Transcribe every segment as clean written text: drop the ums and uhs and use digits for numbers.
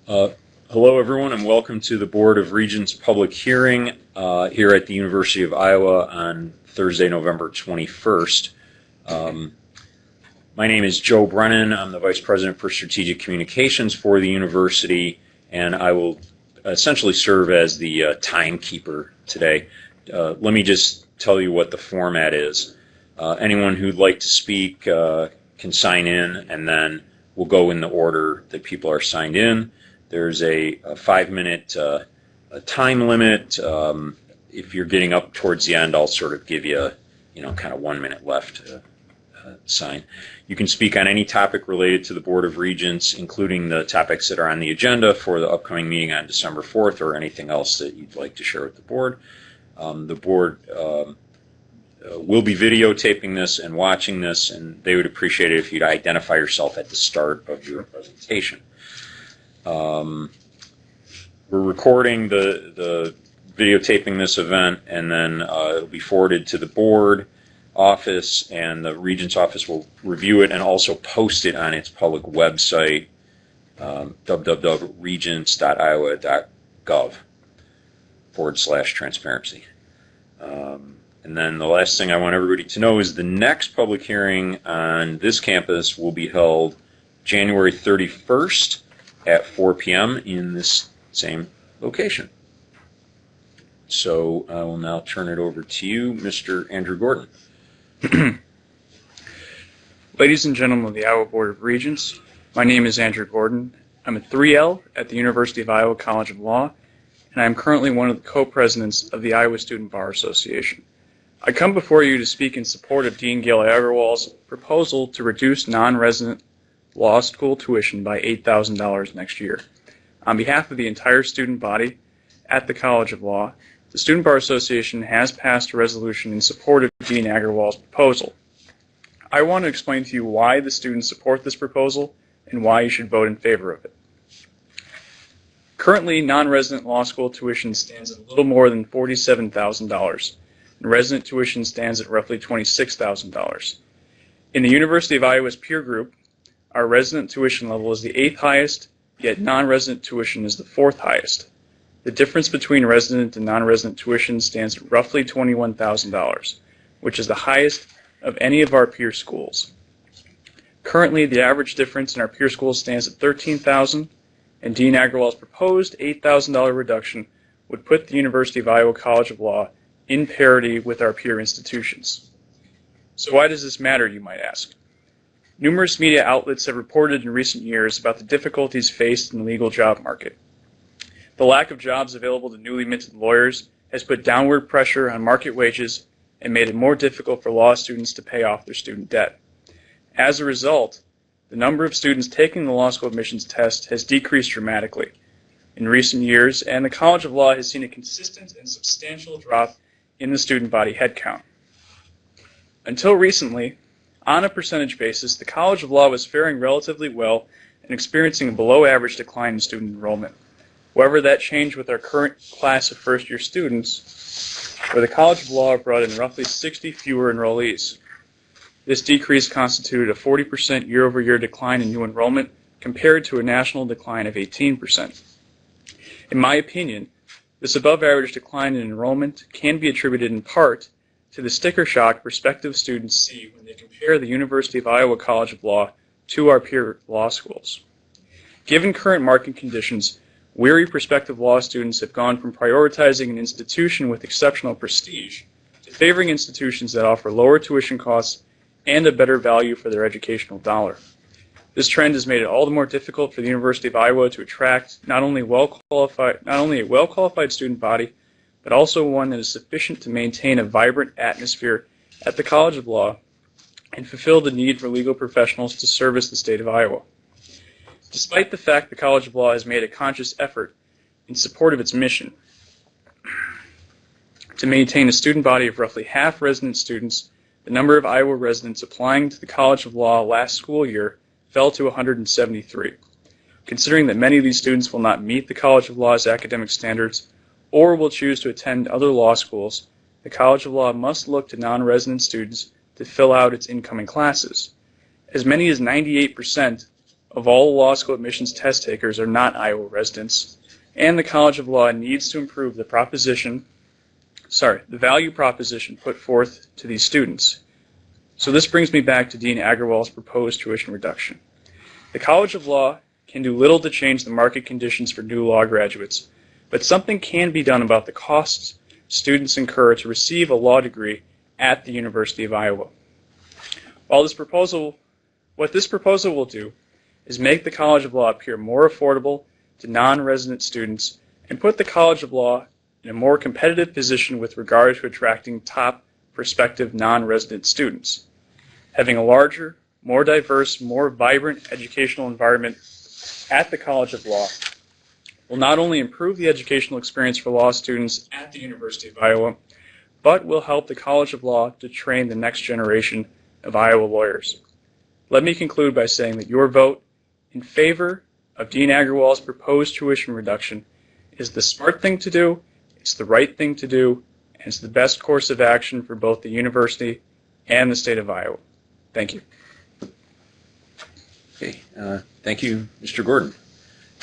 Uh, Hello, everyone, and welcome to the Board of Regents public hearing here at the University of Iowa on Thursday, November 21st. My name is Joe Brennan. I'm the Vice President for Strategic Communications for the university, and I will essentially serve as the timekeeper today. Let me just tell you what the format is. Anyone who'd like to speak can sign in, and then we'll go in the order that people are signed in. There's a 5-minute time limit. If you're getting up towards the end, I'll sort of give you, kind of 1 minute left to sign. You can speak on any topic related to the Board of Regents, including the topics that are on the agenda for the upcoming meeting on December 4th, or anything else that you'd like to share with the board. The board will be videotaping this and watching this, and they would appreciate it if you'd identify yourself at the start of your presentation. We're recording the videotaping this event, and then it'll be forwarded to the board office, and the Regents office will review it and also post it on its public website, www.regents.iowa.gov/transparency. And then the last thing I want everybody to know is the next public hearing on this campus will be held January 31st at 4 p.m. in this same location. So I will now turn it over to you, Mr. Andrew Gordon. Ladies and gentlemen of the Iowa Board of Regents, my name is Andrew Gordon. I'm a 3L at the University of Iowa College of Law, and I am currently one of the co-presidents of the Iowa Student Bar Association. I come before you to speak in support of Dean Gail Agarwal's proposal to reduce non-resident law school tuition by $8,000 next year. On behalf of the entire student body at the College of Law, the Student Bar Association has passed a resolution in support of Dean Agarwal's proposal. I want to explain to you why the students support this proposal and why you should vote in favor of it. Currently, non-resident law school tuition stands at a little more than $47,000, and resident tuition stands at roughly $26,000. In the University of Iowa's peer group, our resident tuition level is the 8th highest, yet non-resident tuition is the 4th highest. The difference between resident and non-resident tuition stands at roughly $21,000, which is the highest of any of our peer schools. Currently, the average difference in our peer schools stands at $13,000, and Dean Agarwal's proposed $8,000 reduction would put the University of Iowa College of Law in parity with our peer institutions. So why does this matter, you might ask? Numerous media outlets have reported in recent years about the difficulties faced in the legal job market. The lack of jobs available to newly minted lawyers has put downward pressure on market wages and made it more difficult for law students to pay off their student debt. As a result, the number of students taking the law school admissions test has decreased dramatically in recent years, and the College of Law has seen a consistent and substantial drop in the student body headcount. Until recently, on a percentage basis, the College of Law was faring relatively well and experiencing a below-average decline in student enrollment. However, that changed with our current class of first-year students, where the College of Law brought in roughly 60 fewer enrollees. This decrease constituted a 40% year-over-year decline in new enrollment compared to a national decline of 18%. In my opinion, this above-average decline in enrollment can be attributed in part to the sticker shock prospective students see when they compare the University of Iowa College of Law to our peer law schools. Given current market conditions, weary prospective law students have gone from prioritizing an institution with exceptional prestige to favoring institutions that offer lower tuition costs and a better value for their educational dollar. This trend has made it all the more difficult for the University of Iowa to attract not only a well-qualified student body, but also one that is sufficient to maintain a vibrant atmosphere at the College of Law and fulfill the need for legal professionals to service the state of Iowa. Despite the fact the College of Law has made a conscious effort in support of its mission to maintain a student body of roughly half resident students, the number of Iowa residents applying to the College of Law last school year fell to 173. Considering that many of these students will not meet the College of Law's academic standards or will choose to attend other law schools, the College of Law must look to non-resident students to fill out its incoming classes. As many as 98% of all law school admissions test takers are not Iowa residents, and the College of Law needs to improve the value proposition put forth to these students. So this brings me back to Dean Agrawal's proposed tuition reduction. The College of Law can do little to change the market conditions for new law graduates, but something can be done about the costs students incur to receive a law degree at the University of Iowa. What this proposal will do is make the College of Law appear more affordable to non-resident students and put the College of Law in a more competitive position with regard to attracting top prospective non-resident students. Having a larger, more diverse, more vibrant educational environment at the College of Law will not only improve the educational experience for law students at the University of Iowa, but will help the College of Law to train the next generation of Iowa lawyers. Let me conclude by saying that your vote in favor of Dean Agrawal's proposed tuition reduction is the smart thing to do, it's the right thing to do, and it's the best course of action for both the university and the state of Iowa. Thank you. Okay, thank you, Mr. Gordon.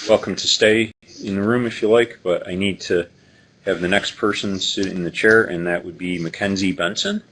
Welcome to stay in the room if you like, but I need to have the next person sit in the chair, and that would be Mackenzie Benson.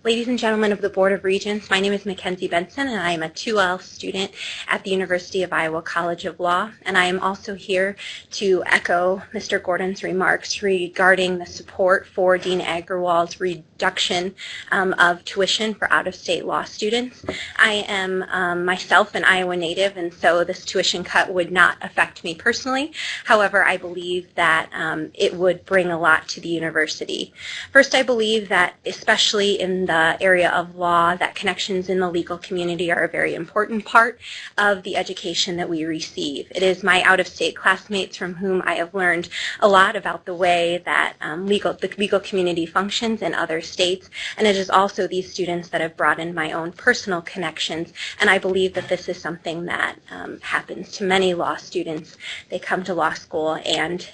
Ladies and gentlemen of the Board of Regents, my name is Mackenzie Benson, and I am a 2L student at the University of Iowa College of Law, and I am also here to echo Mr. Gordon's remarks regarding the support for Dean Agrawal's reduction of tuition for out-of-state law students. I am myself an Iowa native, and so this tuition cut would not affect me personally. However, I believe that it would bring a lot to the university. First, I believe that especially in the area of law, that connections in the legal community are a very important part of the education that we receive. It is my out-of-state classmates from whom I have learned a lot about the way that the legal community functions in other states, and it is also these students that have brought in my own personal connections, and I believe that this is something that happens to many law students. They come to law school and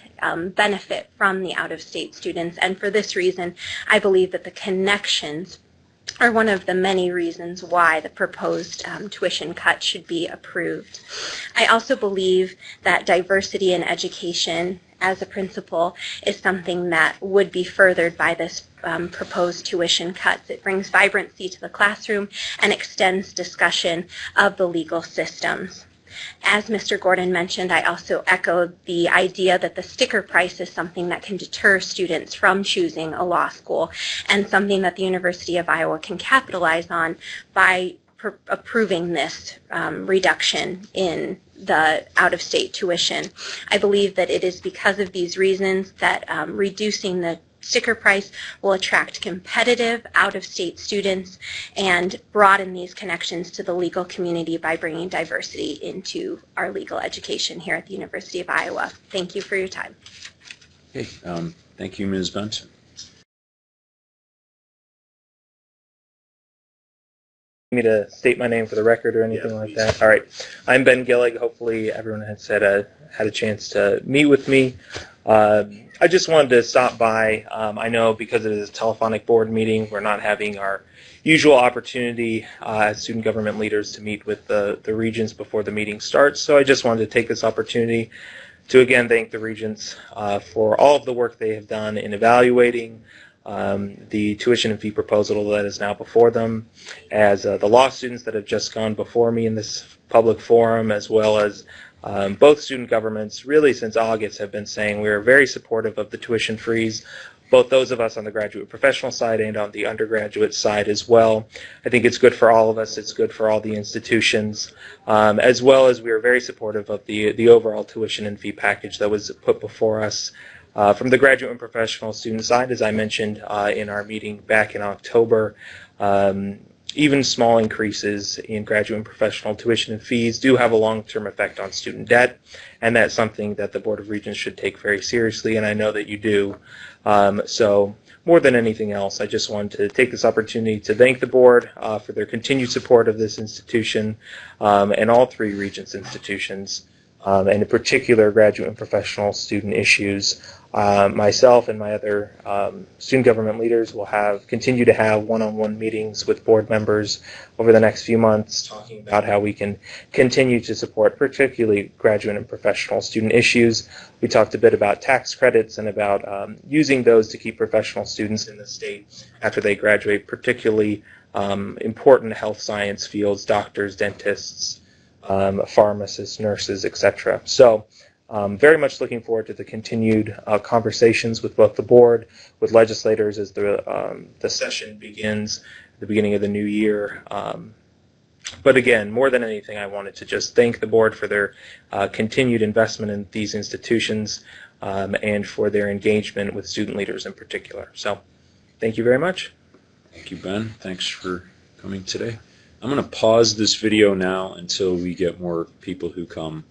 benefit from the out-of-state students, and for this reason, I believe that the connections are one of the many reasons why the proposed tuition cut should be approved. I also believe that diversity in education as a principle is something that would be furthered by this proposed tuition cuts. It brings vibrancy to the classroom and extends discussion of the legal systems. As Mr. Gordon mentioned, I also echo the idea that the sticker price is something that can deter students from choosing a law school and something that the University of Iowa can capitalize on by approving this reduction in the out-of-state tuition. I believe that it is because of these reasons that reducing the sticker price will attract competitive out-of-state students and broaden these connections to the legal community by bringing diversity into our legal education here at the University of Iowa. Thank you for your time. Okay, thank you, Ms. Benson. Me to state my name for the record or anything like that? All right. I'm Ben Gillick. Hopefully everyone has had a chance to meet with me. I just wanted to stop by. I know because it is a telephonic board meeting, we're not having our usual opportunity as student government leaders to meet with the regents before the meeting starts. So I just wanted to take this opportunity to again thank the regents for all of the work they have done in evaluating the tuition and fee proposal that is now before them, as the law students that have just gone before me in this public forum, as well as both student governments really since August have been saying we are very supportive of the tuition freeze, both those of us on the graduate professional side and on the undergraduate side as well. I think it's good for all of us. It's good for all the institutions, as well as we are very supportive of the overall tuition and fee package that was put before us. From the graduate and professional student side, as I mentioned in our meeting back in October, even small increases in graduate and professional tuition and fees do have a long-term effect on student debt, and that's something that the Board of Regents should take very seriously, and I know that you do. So more than anything else, I just wanted to take this opportunity to thank the board for their continued support of this institution and all three Regents institutions, and in particular graduate and professional student issues. myself and my other student government leaders will continue to have one-on-one meetings with board members over the next few months, talking about how we can continue to support particularly graduate and professional student issues. We talked a bit about tax credits and about using those to keep professional students in the state after they graduate, particularly important health science fields, doctors, dentists, pharmacists, nurses, etc. So very much looking forward to the continued conversations with both the board, with legislators as the session begins at the beginning of the new year. But again, more than anything, I wanted to just thank the board for their continued investment in these institutions and for their engagement with student leaders in particular. So thank you very much. Thank you, Ben. Thanks for coming today. I'm going to pause this video now until we get more people who come